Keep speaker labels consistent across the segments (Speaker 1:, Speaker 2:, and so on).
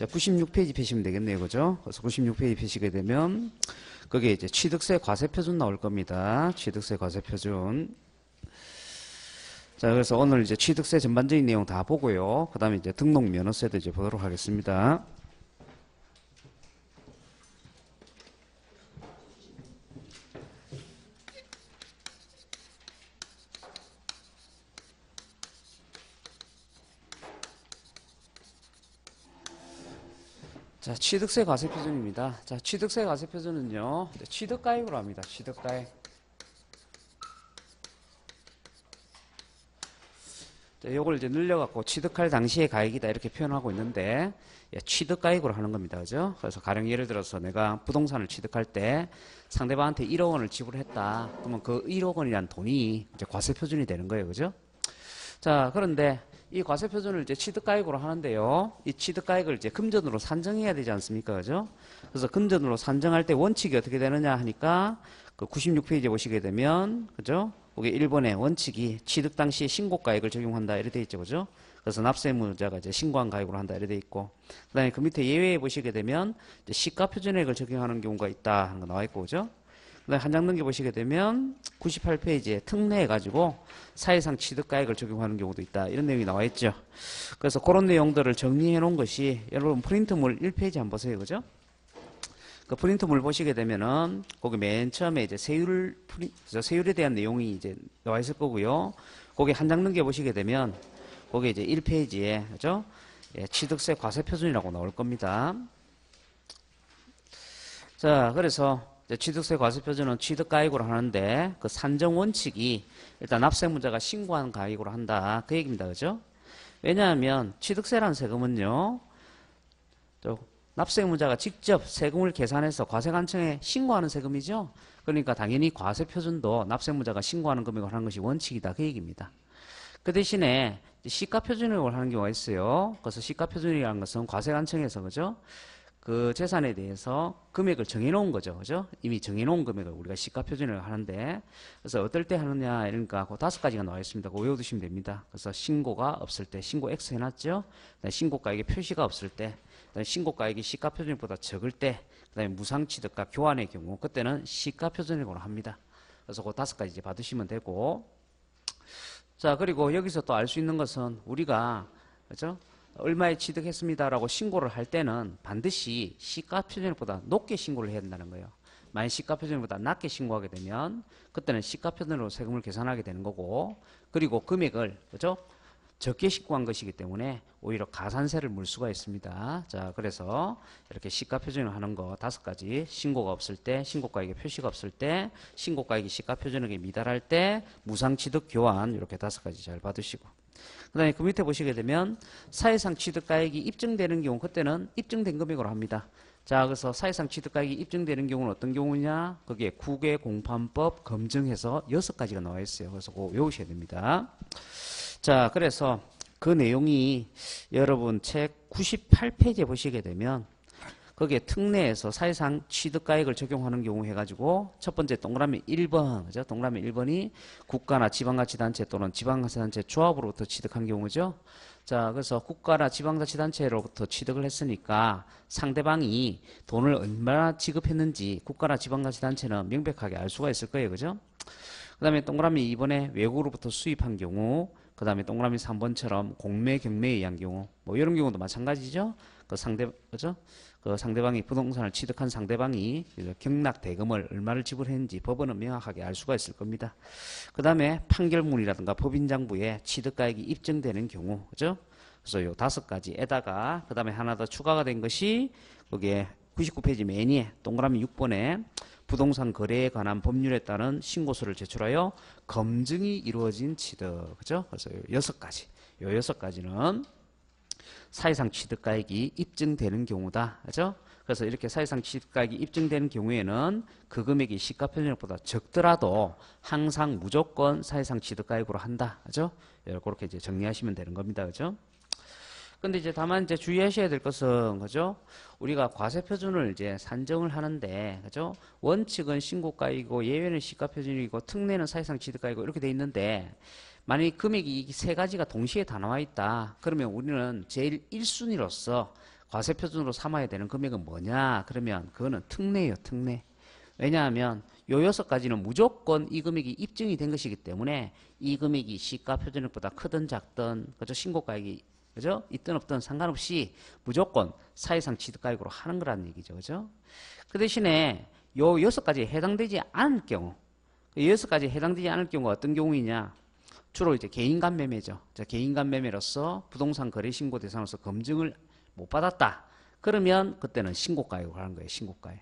Speaker 1: 자, 96페이지 펴시면 되겠네요. 그죠? 그래서 96페이지 펴시게 되면, 거기에 이제 취득세 과세표준 나올 겁니다. 취득세 과세표준. 자, 그래서 오늘 이제 취득세 전반적인 내용 다 보고요. 그 다음에 이제 등록 면허세도 이제 보도록 하겠습니다. 자, 취득세 과세표준입니다. 자, 취득세 과세표준은요, 취득가액으로 합니다. 취득가액. 자, 요걸 이제 늘려갖고 취득할 당시의 가액이다 이렇게 표현하고 있는데, 취득가액으로 하는 겁니다. 그죠? 그래서 가령 예를 들어서 내가 부동산을 취득할 때 상대방한테 1억 원을 지불했다. 그러면 그 1억 원이란 돈이 이제 과세표준이 되는 거예요. 그죠? 자, 그런데 이 과세표준을 이제 취득가액으로 하는데요. 이 취득가액을 이제 금전으로 산정해야 되지 않습니까? 그죠? 그래서 금전으로 산정할 때 원칙이 어떻게 되느냐 하니까 그 96페이지에 보시게 되면, 그죠? 거기 1번의 원칙이 취득 당시 신고가액을 적용한다. 이렇게 돼 있죠. 그죠? 그래서 납세무자가 이제 신고한 가액으로 한다. 이렇게 돼 있고. 그 다음에 그 밑에 예외에 보시게 되면 이제 시가표준액을 적용하는 경우가 있다. 하는 거 나와 있고. 그죠? 한 장 넘겨보시게 되면 98페이지에 특례해가지고 사회상 취득가액을 적용하는 경우도 있다. 이런 내용이 나와 있죠. 그래서 그런 내용들을 정리해 놓은 것이 여러분 프린트물 1페이지 한번 보세요. 그죠? 그 프린트물 보시게 되면은 거기 맨 처음에 이제 세율에 대한 내용이 이제 나와 있을 거고요. 거기 한 장 넘겨보시게 되면 거기 이제 1페이지에 그죠? 예, 취득세 과세표준이라고 나올 겁니다. 자, 그래서 취득세 과세표준은 취득가액으로 하는데 그 산정 원칙이 일단 납세무자가 신고한 가액으로 한다. 그 얘기입니다. 그죠? 왜냐하면 취득세라는 세금은요. 납세무자가 직접 세금을 계산해서 과세관청에 신고하는 세금이죠. 그러니까 당연히 과세표준도 납세무자가 신고하는 금액을 하는 것이 원칙이다. 그 얘기입니다. 그 대신에 시가표준을 하는 경우가 있어요. 그래서 시가표준이라는 것은 과세관청에서 그죠? 그 재산에 대해서 금액을 정해놓은 거죠. 그죠? 이미 정해놓은 금액을 우리가 시가표준을 하는데, 그래서 어떨 때 하느냐, 이러니까 그 5가지가 나와 있습니다. 그거 외워두시면 됩니다. 그래서 신고가 없을 때, 신고 X 해놨죠? 신고가액의 표시가 없을 때, 신고가액이 시가표준보다 적을 때, 그 다음에 무상취득과 교환의 경우, 그때는 시가표준으로 합니다. 그래서 그 5가지 이제 받으시면 되고, 자, 그리고 여기서 또 알 수 있는 것은 우리가, 그죠? 얼마에 취득했습니다라고 신고를 할 때는 반드시 시가표준보다 높게 신고를 해야 된다는 거예요. 만약 시가표준보다 낮게 신고하게 되면 그때는 시가표준으로 세금을 계산하게 되는 거고, 그리고 금액을 그죠? 적게 신고한 것이기 때문에 오히려 가산세를 물 수가 있습니다. 자, 그래서 이렇게 시가표준을 하는 거 5가지, 신고가 없을 때, 신고가액의 표시가 없을 때, 신고가액이 시가표준에게 미달할 때, 무상취득 교환 이렇게 5가지 잘 받으시고, 그 다음에 그 밑에 보시게 되면 사회상 취득가액이 입증되는 경우, 그때는 입증된 금액으로 합니다. 자, 그래서 사회상 취득가액이 입증되는 경우는 어떤 경우냐? 거기에 국외공판법 검증해서 6가지가 나와 있어요. 그래서 그거 외우셔야 됩니다. 자, 그래서 그 내용이 여러분 책 98페이지에 보시게 되면 거기에 특례에서 사회상 취득가액을 적용하는 경우 해가지고 첫 번째 동그라미 1번, 그죠? 동그라미 1번이 국가나 지방자치단체 또는 지방자치단체 조합으로부터 취득한 경우죠. 자, 그래서 국가나 지방자치단체로부터 취득을 했으니까 상대방이 돈을 얼마나 지급했는지 국가나 지방자치단체는 명백하게 알 수가 있을 거예요. 그죠? 그 다음에 동그라미 2번에 외국으로부터 수입한 경우, 그 다음에 동그라미 3번처럼 공매, 경매에 의한 경우, 뭐 이런 경우도 마찬가지죠. 그죠? 그 상대방이 부동산을 취득한 상대방이 경락 대금을 얼마를 지불했는지 법원은 명확하게 알 수가 있을 겁니다. 그 다음에 판결문이라든가 법인장부에 취득가액이 입증되는 경우, 그죠? 그래서 요 5가지에다가 그 다음에 하나 더 추가가 된 것이 거기에 99페이지 맨 위에 동그라미 6번에 부동산 거래에 관한 법률에 따른 신고서를 제출하여 검증이 이루어진 취득, 그죠? 그래서 요 6가지, 요 6가지는 사회상 취득가액이 입증되는 경우다. 그죠? 그래서 이렇게 사회상 취득가액이 입증되는 경우에는 그 금액이 시가표준액보다 적더라도 항상 무조건 사회상 취득가액으로 한다. 그죠? 그렇게 이제 정리하시면 되는 겁니다. 그죠? 근데 이제 다만 이제 주의하셔야 될 것은, 그죠? 우리가 과세표준을 이제 산정을 하는데, 그죠? 원칙은 신고가이고, 예외는 시가표준이고, 특례는 사회상 취득가이고, 이렇게 돼 있는데, 만약 금액이 이 3가지가 동시에 다 나와 있다. 그러면 우리는 제일 1순위로서 과세 표준으로 삼아야 되는 금액은 뭐냐? 그러면 그거는 특례예요, 특례. 왜냐하면 요 6가지는 무조건 이 금액이 입증이 된 것이기 때문에 이 금액이 시가 표준액보다 크든 작든 그죠? 신고가액이 그죠? 있든 없든 상관없이 무조건 사회상 취득가액으로 하는 거라는 얘기죠. 그죠? 그 대신에 요 6가지에 해당되지 않을 경우, 이 6가지에 해당되지 않을 경우가 어떤 경우이냐? 주로 이제 개인간 매매죠. 개인간 매매로서 부동산 거래 신고 대상으로서 검증을 못 받았다. 그러면 그때는 신고가액으로 하는 거예요. 신고가액.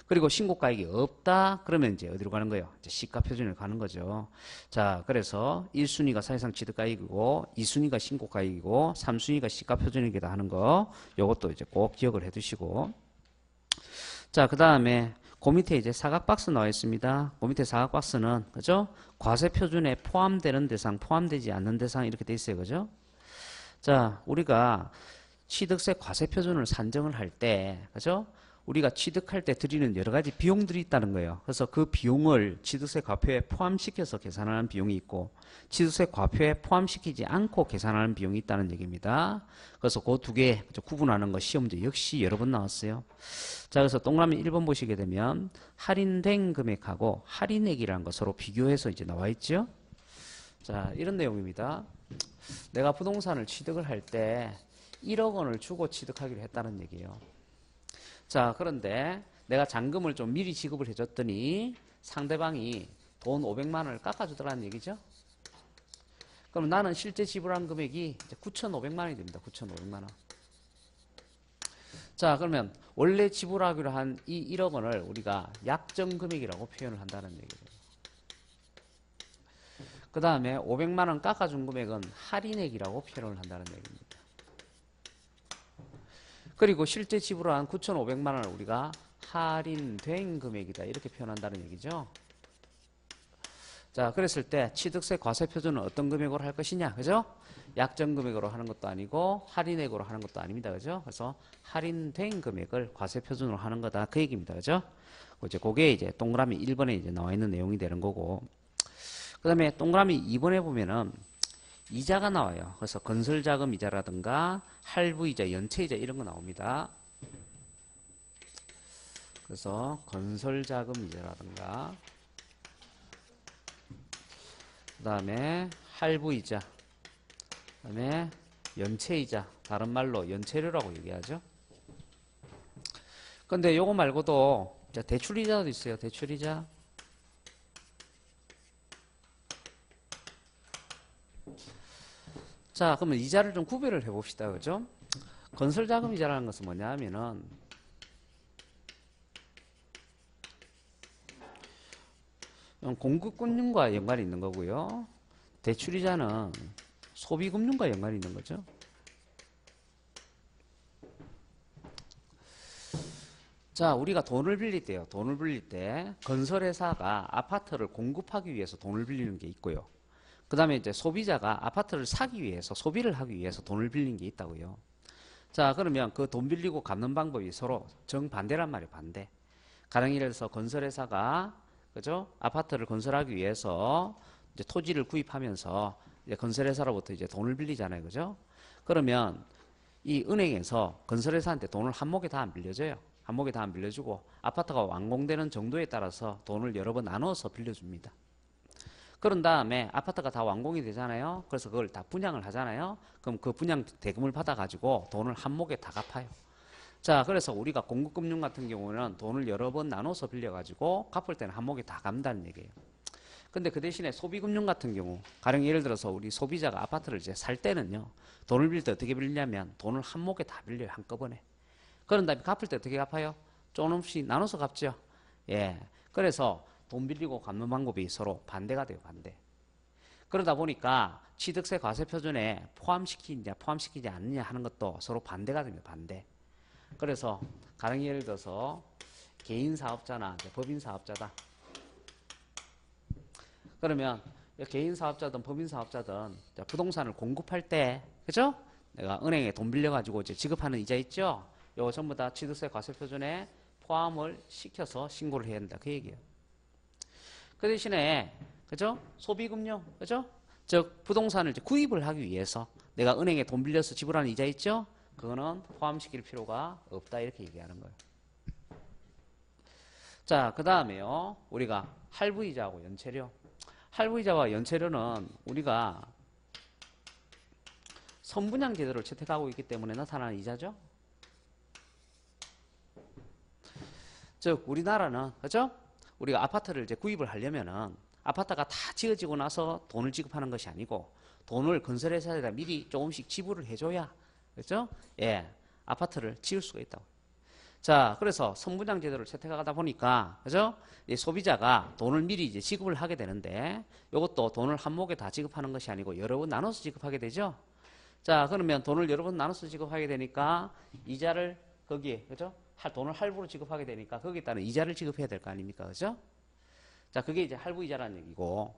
Speaker 1: 그리고 신고가액이 없다. 그러면 이제 어디로 가는 거예요? 이제 시가 표준으로 가는 거죠. 자, 그래서 1순위가 사회상 취득가액이고 2순위가 신고가액이고 3순위가 시가 표준액이다 하는 거. 요것도 이제 꼭 기억을 해 두시고. 자, 그다음에 그 밑에 이제 사각박스 나와 있습니다. 그 밑에 사각박스는 그죠? 과세 표준에 포함되는 대상, 포함되지 않는 대상 이렇게 돼 있어요. 그죠? 자, 우리가 취득세 과세 표준을 산정을 할 때, 그죠? 우리가 취득할 때 드리는 여러 가지 비용들이 있다는 거예요. 그래서 그 비용을 취득세 과표에 포함시켜서 계산하는 비용이 있고, 취득세 과표에 포함시키지 않고 계산하는 비용이 있다는 얘기입니다. 그래서 그 두 개 구분하는 거 시험 문제 역시 여러 번 나왔어요. 자, 그래서 동그라미 1번 보시게 되면 할인된 금액하고 할인액이라는 거 서로 비교해서 이제 나와 있죠. 자, 이런 내용입니다. 내가 부동산을 취득을 할 때 1억 원을 주고 취득하기로 했다는 얘기예요. 자, 그런데 내가 잔금을 좀 미리 지급을 해줬더니 상대방이 돈 500만 원을 깎아주더라는 얘기죠. 그럼 나는 실제 지불한 금액이 이제 9,500만 원이 됩니다. 9,500만 원. 자, 그러면 원래 지불하기로 한 이 1억 원을 우리가 약정 금액이라고 표현을 한다는 얘기죠. 그 다음에 500만 원 깎아준 금액은 할인액이라고 표현을 한다는 얘기입니다. 그리고 실제 지불한 9,500만 원을 우리가 할인된 금액이다 이렇게 표현한다는 얘기죠. 자, 그랬을 때 취득세 과세 표준은 어떤 금액으로 할 것이냐, 그죠? 약정 금액으로 하는 것도 아니고 할인액으로 하는 것도 아닙니다, 그죠? 그래서 할인된 금액을 과세 표준으로 하는 거다 그 얘기입니다, 그죠? 이제 그게 이제 동그라미 1번에 이제 나와 있는 내용이 되는 거고, 그 다음에 동그라미 2번에 보면은 이자가 나와요. 그래서 건설자금 이자라든가 할부이자, 연체이자 이런 거 나옵니다. 그래서 건설자금 이자라든가 그 다음에 할부이자, 그 다음에 연체이자, 다른 말로 연체료라고 얘기하죠. 근데 요거 말고도 대출이자도 있어요. 대출이자. 자, 그러면 이자를 좀 구별을 해봅시다. 그죠? 건설자금 이자라는 것은 뭐냐 하면은 공급금융과 연관이 있는 거고요. 대출이자는 소비금융과 연관이 있는 거죠. 자, 우리가 돈을 빌릴 때요. 돈을 빌릴 때 건설회사가 아파트를 공급하기 위해서 돈을 빌리는 게 있고요. 그 다음에 이제 소비자가 아파트를 사기 위해서, 소비를 하기 위해서 돈을 빌린 게 있다고요. 자, 그러면 그 돈 빌리고 갚는 방법이 서로 정반대란 말이에요. 반대. 가령 예를 들어서 건설회사가 그죠? 아파트를 건설하기 위해서 이제 토지를 구입하면서 이제 건설회사로부터 이제 돈을 빌리잖아요. 그죠? 그러면 이 은행에서 건설회사한테 돈을 한목에 다 안 빌려줘요. 한목에 다 안 빌려주고 아파트가 완공되는 정도에 따라서 돈을 여러 번 나눠서 빌려줍니다. 그런 다음에 아파트가 다 완공이 되잖아요. 그래서 그걸 다 분양을 하잖아요. 그럼 그 분양 대금을 받아가지고 돈을 한목에 다 갚아요. 자, 그래서 우리가 공급금융 같은 경우는 돈을 여러 번 나눠서 빌려가지고 갚을 때는 한목에 다 갚는다는 얘기예요. 근데 그 대신에 소비금융 같은 경우, 가령 예를 들어서 우리 소비자가 아파트를 이제 살 때는요, 돈을 빌릴 때 어떻게 빌리냐면 돈을 한목에 다 빌려요. 한꺼번에. 그런 다음에 갚을 때 어떻게 갚아요? 조금씩 나눠서 갚죠. 예. 그래서 돈 빌리고 갚는 방법이 서로 반대가 돼요. 반대. 그러다 보니까 취득세 과세 표준에 포함시키냐 포함시키지 않느냐 하는 것도 서로 반대가 됩니다. 반대. 그래서 가령 예를 들어서 개인 사업자나 법인 사업자다. 그러면 개인 사업자든 법인 사업자든 부동산을 공급할 때, 그죠? 내가 은행에 돈 빌려가지고 이제 지급하는 이자 있죠? 요거 전부 다 취득세 과세 표준에 포함을 시켜서 신고를 해야 된다. 그 얘기예요. 그 대신에, 그죠? 소비금융, 그죠? 즉, 부동산을 이제 구입을 하기 위해서 내가 은행에 돈 빌려서 지불하는 이자 있죠? 그거는 포함시킬 필요가 없다 이렇게 얘기하는 거예요. 자, 그 다음에요. 우리가 할부이자하고 연체료. 할부이자와 연체료는 우리가 선분양 제도를 채택하고 있기 때문에 나타나는 이자죠. 즉 우리나라는 그죠? 우리가 아파트를 이제 구입을 하려면은 아파트가 다 지어지고 나서 돈을 지급하는 것이 아니고 돈을 건설회사에다 미리 조금씩 지불을 해줘야 그죠? 예, 아파트를 지을 수가 있다고. 자, 그래서 선분양 제도를 채택하다 보니까 그죠? 이 소비자가 돈을 미리 이제 지급을 하게 되는데 이것도 돈을 한 목에 다 지급하는 것이 아니고 여러 번 나눠서 지급하게 되죠. 자, 그러면 돈을 여러 번 나눠서 지급하게 되니까 이자를 거기에 그죠? 돈을 할부로 지급하게 되니까 거기에 따른 이자를 지급해야 될 거 아닙니까? 그죠? 자, 그게 이제 할부이자라는 얘기고,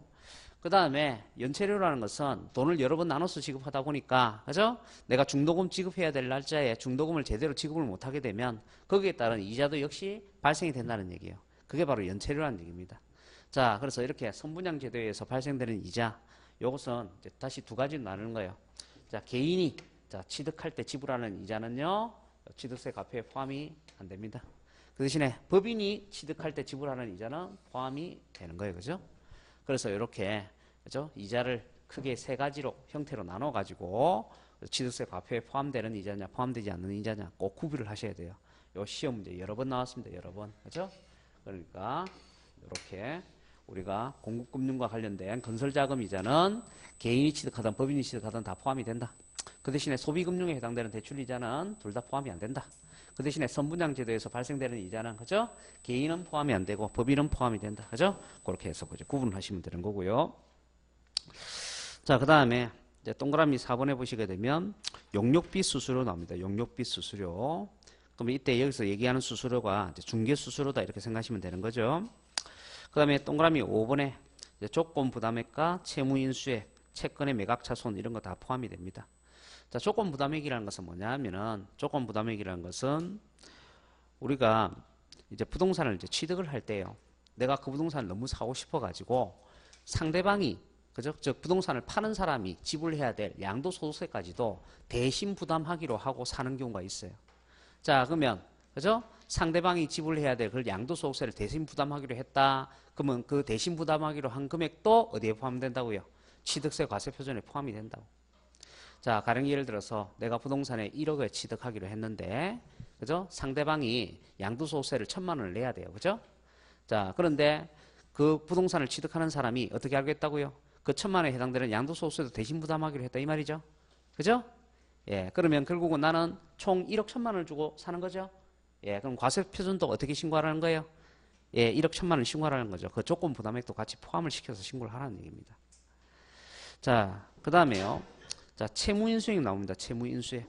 Speaker 1: 그 다음에 연체료라는 것은 돈을 여러 번 나눠서 지급하다 보니까, 그죠? 내가 중도금 지급해야 될 날짜에 중도금을 제대로 지급을 못하게 되면 거기에 따른 이자도 역시 발생이 된다는 얘기예요. 그게 바로 연체료라는 얘기입니다. 자, 그래서 이렇게 선분양 제도에서 발생되는 이자, 이것은 이제 다시 두 가지로 나누는 거예요. 자, 개인이 자 취득할 때 지불하는 이자는요, 취득세 과표에 포함이 안 됩니다. 그 대신에 법인이 취득할 때 지불하는 이자는 포함이 되는 거예요. 그죠? 그래서 이렇게 그죠? 이자를 크게 세 가지로 형태로 나눠 가지고 취득세 과표에 포함되는 이자냐 포함되지 않는 이자냐 꼭 구별을 하셔야 돼요. 요 시험 문제 여러 번 나왔습니다. 여러 번. 그죠? 그러니까 이렇게 우리가 공급금융과 관련된 건설자금 이자는 개인이 취득하든 법인이 취득하든 다 포함이 된다. 그 대신에 소비금융에 해당되는 대출이자는 둘 다 포함이 안 된다. 그 대신에 선분양 제도에서 발생되는 이자는 그죠? 개인은 포함이 안 되고 법인은 포함이 된다. 그죠? 그렇게 해서 그죠? 구분하시면 되는 거고요. 자, 그 다음에 이제 동그라미 4번에 보시게 되면 용역비 수수료 나옵니다. 용역비 수수료. 그럼 이때 여기서 얘기하는 수수료가 이제 중개 수수료다 이렇게 생각하시면 되는 거죠. 그 다음에 동그라미 5번에 조건 부담액과 채무인수액, 채권의 매각차손 이런 거 다 포함이 됩니다. 자, 조건 부담액이라는 것은 뭐냐 하면은 조건 부담액이라는 것은 우리가 이제 부동산을 이제 취득을 할 때요. 내가 그 부동산을 너무 사고 싶어 가지고 상대방이 그죠? 즉 부동산을 파는 사람이 지불해야 될 양도소득세까지도 대신 부담하기로 하고 사는 경우가 있어요. 자, 그러면 그죠? 상대방이 지불해야 될 그 양도소득세를 대신 부담하기로 했다. 그러면 그 대신 부담하기로 한 금액도 어디에 포함된다고요? 취득세 과세 표준에 포함이 된다고. 자, 가령 예를 들어서 내가 부동산에 1억을 취득하기로 했는데, 그죠? 상대방이 양도소득세를 1,000만 원을 내야 돼요. 그죠? 자, 그런데 그 부동산을 취득하는 사람이 어떻게 하겠다고요? 그 1,000만 원에 해당되는 양도소득세도 대신 부담하기로 했다 이 말이죠. 그죠? 예, 그러면 결국은 나는 총 1억 1,000만 원을 주고 사는 거죠. 예, 그럼 과세 표준도 어떻게 신고하라는 거예요? 예, 1억 1,000만 원 신고하라는 거죠. 그 조건 부담액도 같이 포함을 시켜서 신고를 하라는 얘기입니다. 자, 그 다음에요. 자, 채무인수액 나옵니다. 채무인수액.